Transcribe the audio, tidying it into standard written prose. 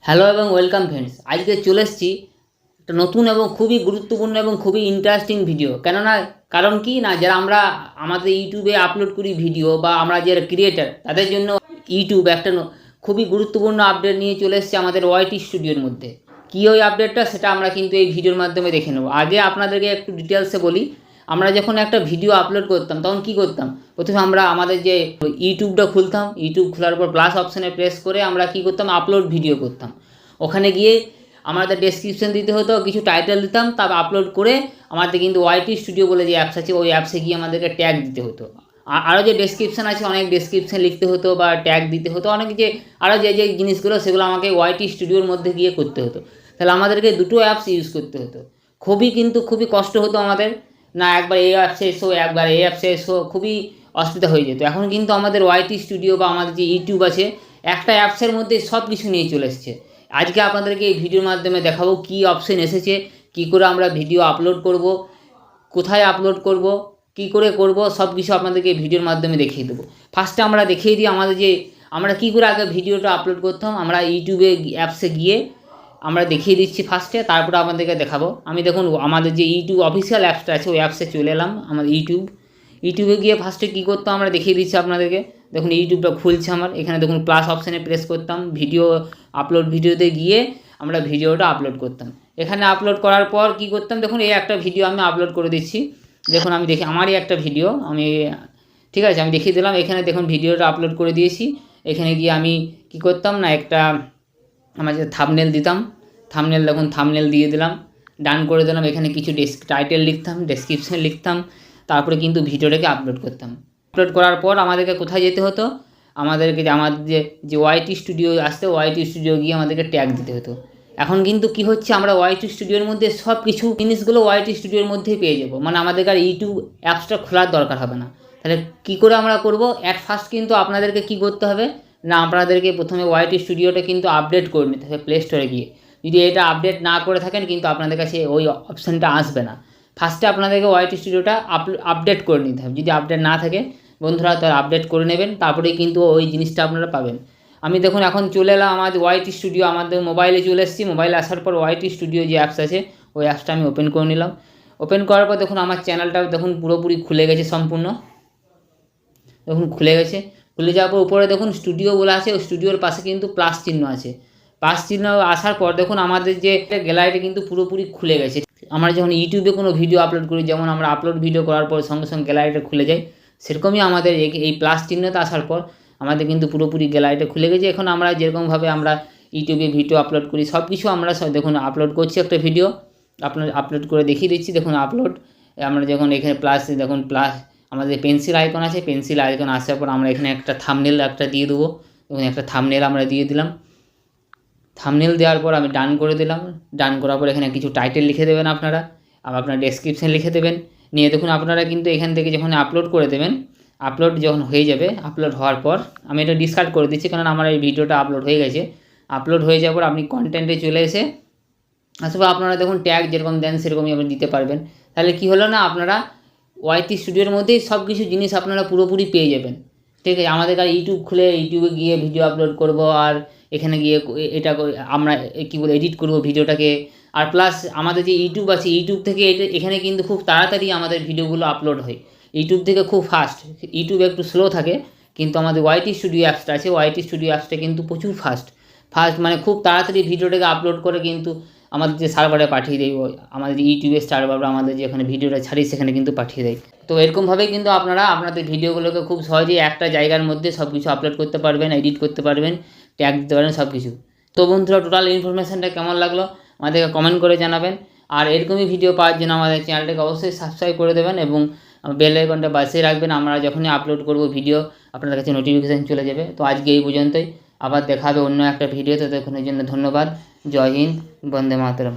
Hello এবং welcome friends. আজকে চলে এসেছি একটা নতুন এবং খুবই গুরুত্বপূর্ণ এবং খুবই ইন্টারেস্টিং ভিডিও। কেননা কারণ কি না, যারা আমরা আমাদের ইউটিউবে আপলোড করি ভিডিও বা আমরা যারা ক্রিয়েটার, তাদের জন্য ইউটিউব একটা খুবই গুরুত্বপূর্ণ আপডেট নিয়ে চলে এসেছে আমাদের ওয়াইটি স্টুডিওর মধ্যে। কী ওই আপডেটটা, সেটা আমরা কিন্তু এই ভিডিওর মাধ্যমে দেখে নেব। আগে আপনাদেরকে একটু ডিটেলসে বলি। আমরা যখন একটা ভিডিও আপলোড করতাম তখন কি করতাম, প্রথমে আমরা আমাদের যে ইউটিউবটা খুলতাম, ইউটিউব খোলার পর প্লাস অপশানে প্রেস করে আমরা কি করতাম, আপলোড ভিডিও করতাম। ওখানে গিয়ে আমাদের ডেসক্রিপশন দিতে হতো, কিছু টাইটেল দিতাম, তারপর আপলোড করে আমাদের কিন্তু ওয়াইটি স্টুডিও বলে যে অ্যাপস আছে, ওই অ্যাপসে গিয়ে আমাদেরকে ট্যাগ দিতে হতো। আরও যে ডেসক্রিপশান আছে, অনেক ডেসক্রিপশান লিখতে হতো বা ট্যাগ দিতে হতো, অনেক যে আরও যে যে জিনিসগুলো সেগুলো আমাকে ওয়াইটি স্টুডিওর মধ্যে গিয়ে করতে হতো। তাহলে আমাদেরকে দুটো অ্যাপস ইউজ করতে হতো। খুবই কষ্ট হতো আমাদের, না একবার এই অ্যাপসে এসো, একবার এই অ্যাপসে এসো, খুবই অসুবিধা হয়ে যেত। এখন কিন্তু আমাদের ওয়াইটি স্টুডিও বা আমাদের যে ইউটিউব আছে, একটা অ্যাপসের মধ্যে সব কিছু নিয়ে চলে এসছে। আজকে আপনাদেরকে এই ভিডিওর মাধ্যমে দেখাবো কী অপশন এসেছে, কী করে আমরা ভিডিও আপলোড করব, কোথায় আপলোড করব, কী করে করব, সব কিছু আপনাদেরকে এই ভিডিওর মাধ্যমে দেখিয়ে দেবো। ফার্স্টে আমরা দেখিয়ে দিই আমাদের যে আমরা কী করে আগে ভিডিওটা আপলোড করতাম। আমরা ইউটিউবে অ্যাপসে গিয়ে আমরা দেখিয়ে দিচ্ছি ফার্স্টে, তারপরে আপনাদেরকে দেখাবো। আমি দেখুন আমাদের যে ইউটিউব অফিসিয়াল অ্যাপসটা আছে, ওই অ্যাপসে চলে এলাম। আমাদের ইউটিউবে গিয়ে ফার্স্টে কী করতাম আমরা দেখিয়ে দিচ্ছি আপনাদেরকে। দেখুন ইউটিউবটা খুলছে আমার, এখানে দেখুন প্লাস অপশানে প্রেস করতাম, ভিডিও আপলোড ভিডিওতে গিয়ে আমরা ভিডিওটা আপলোড করতাম। এখানে আপলোড করার পর কি করতাম, দেখুন এই একটা ভিডিও আমি আপলোড করে দিচ্ছি। দেখুন আমি দেখি আমারই একটা ভিডিও, ঠিক আছে, আমি দেখিয়ে দিলাম। এখানে দেখুন ভিডিওটা আপলোড করে দিয়েছি। এখানে গিয়ে আমি কি করতাম না, একটা আমার যে থাম্বনেল দিতাম, দেখুন থাম্বনেল দিয়ে দিলাম, ডান করে দিলাম। এখানে কিছু টাইটেল লিখতাম, ডেসক্রিপশন লিখতাম, তারপরে কিন্তু ভিডিওটাকে আপলোড করতাম। আপলোড করার পর আমাদেরকে কোথায় যেতে হতো, আমাদেরকে আমাদের যে ওয়াইটি স্টুডিও আসতে, ওয়াইটি স্টুডিও গিয়ে আমাদেরকে ট্যাগ দিতে হতো। এখন কিন্তু কি হচ্ছে, আমরা ওয়াইটি স্টুডিওর মধ্যে সব কিছু জিনিসগুলো ওয়াইটি স্টুডিওর মধ্যেই পেয়ে যাবো। মানে আমাদেরকে আর ইউটিউব অ্যাপসটা খোলার দরকার হবে না। তাহলে কী করে আমরা করব, অ্যাট ফার্স্ট কিন্তু আপনাদেরকে কি করতে হবে না, আপনাদেরকে প্রথমে ওয়াইটি স্টুডিওটা কিন্তু আপডেট করে নিতে হবে প্লে স্টোরে গিয়ে। যদি এটা আপডেট না করে থাকেন কিন্তু আপনাদের কাছে ওই অপশানটা আসবে না। ফার্স্টে আপনাদেরকে ওয়াইটি স্টুডিওটা আপডেট করে নিতে হবে। যদি আপডেট না থাকে বন্ধুরা, তার আপডেট করে নেবেন, তারপরেই কিন্তু ওই জিনিসটা আপনারা পাবেন। আমি দেখুন এখন চলে এলাম আমাদের ওয়াইটি স্টুডিও, আমাদের মোবাইলে চলে এসেছি। মোবাইলে আসার পর ওয়াইটি স্টুডিও যে অ্যাপস আছে, ওই অ্যাপসটা আমি ওপেন করে নিলাম। ওপেন করার পর দেখুন আমার চ্যানেলটা দেখুন পুরোপুরি খুলে গেছে সম্পূর্ণ। দেখুন খুলে গেছে। খুলে যাওয়ার পর উপরে দেখুন স্টুডিও বলে আছে, ওই স্টুডিওর পাশে কিন্তু প্লাস চিহ্ন আছে। প্লাস চিহ্ন আসার পর দেখুন আমাদের যে গ্যালারিটা কিন্তু পুরোপুরি খুলে গেছে। আমরা যখন ইউটিউবে কোনো ভিডিও আপলোড করি, যেমন আমরা আপলোড ভিডিও করার পর সঙ্গে সঙ্গে গ্যালারিটা খুলে যায়, সেরকমই আমাদের এই প্লাস চিহ্নটা আসার পর আমাদের কিন্তু পুরোপুরি গ্যালারিটা খুলে গেছে। এখন আমরা যেরকমভাবে আমরা ইউটিউবে ভিডিও আপলোড করি, সব কিছু আমরা দেখুন আপলোড করছি একটা ভিডিও, আপলোড করে দেখিয়ে দিচ্ছি। দেখুন আপলোড, আমরা যখন এখানে দেখুন প্লাস আমাদের পেন্সিল আইকন আছে, পেন্সিল আইকন আসার পর আমরা এখানে একটা থাম্বনেল দিয়ে দেবো। এবং একটা থাম্বনেল আমরা দিয়ে দিলাম। থাম্বনেল দেওয়ার পর আমি ডান করে দিলাম। ডান করার পর এখানে কিছু টাইটেল লিখে দেবেন আপনারা, আর আপনার ডেসক্রিপশান লিখে দেবেন। নিয়ে দেখুন আপনারা কিন্তু এখান থেকে যখন আপলোড করে দেবেন, আপলোড যখন হয়ে যাবে, আপলোড হওয়ার পর আমি এটা ডিসকার্ড করে দিচ্ছি, কারণ আমার এই ভিডিওটা আপলোড হয়ে গেছে। আপলোড হয়ে যাওয়ার পর আপনি কন্টেন্টে চলে এসে আসলে আপনারা দেখুন ট্যাগ যেরকম দেন সেরকমই আপনি দিতে পারবেন। তাহলে কি হলো না, আপনারা ওয়াইটি স্টুডিওর মধ্যেই সব কিছু জিনিস আপনারা পুরোপুরি পেয়ে যাবেন। ঠিক আছে, আমাদের আর ইউটিউব খুলে ইউটিউবে গিয়ে ভিডিও আপলোড করব, আর এখানে গিয়ে এটা আমরা কী বলে এডিট করব ভিডিওটাকে। আর প্লাস আমাদের যে ইউটিউব আছে, ইউটিউব থেকে এখানে কিন্তু খুব তাড়াতাড়ি আমাদের ভিডিওগুলো আপলোড হয়। ইউটিউব থেকে খুব ফাস্ট, ইউটিউব একটু স্লো থাকে, কিন্তু আমাদের ওয়াইটি স্টুডিও অ্যাপসটা আছে, ওয়াইটি স্টুডিও অ্যাপসটা কিন্তু প্রচুর ফাস্ট মানে খুব তাড়াতাড়ি ভিডিওটাকে আপলোড করে কিন্তু আমাদের যে সার্ভারে পাঠিয়ে দেয়, আমাদের ইউটিউবের সার্ভার, আমাদের যেখানে ভিডিওটা ছাড়ি সেখানে কিন্তু পাঠিয়ে দেয়। তো এরকমভাবেই কিন্তু আপনারা আপনাদের ভিডিওগুলোকে খুব সহজেই একটা জায়গার মধ্যে সব কিছু আপলোড করতে পারবেন, এডিট করতে পারবেন, ট্যাগ দিতে পারবেন, সব কিছু। তো বন্ধুরা, টোটাল ইনফরমেশানটা কেমন লাগলো আমাদেরকে কমেন্ট করে জানাবেন। আর এরকমই ভিডিও পাওয়ার জন্য আমাদের চ্যানেলটাকে অবশ্যই সাবস্ক্রাইব করে দেবেন এবং বেল আইকনটা বাজিয়ে রাখবেন। আমরা যখনই আপলোড করব ভিডিও আপনাদের কাছে নোটিফিকেশান চলে যাবে। তো আজকে এই পর্যন্তই, আবার দেখা হবে অন্য একটা ভিডিওতে। ততক্ষণের জন্য ধন্যবাদ। জয় হিন্দ, বন্দে মাতরম।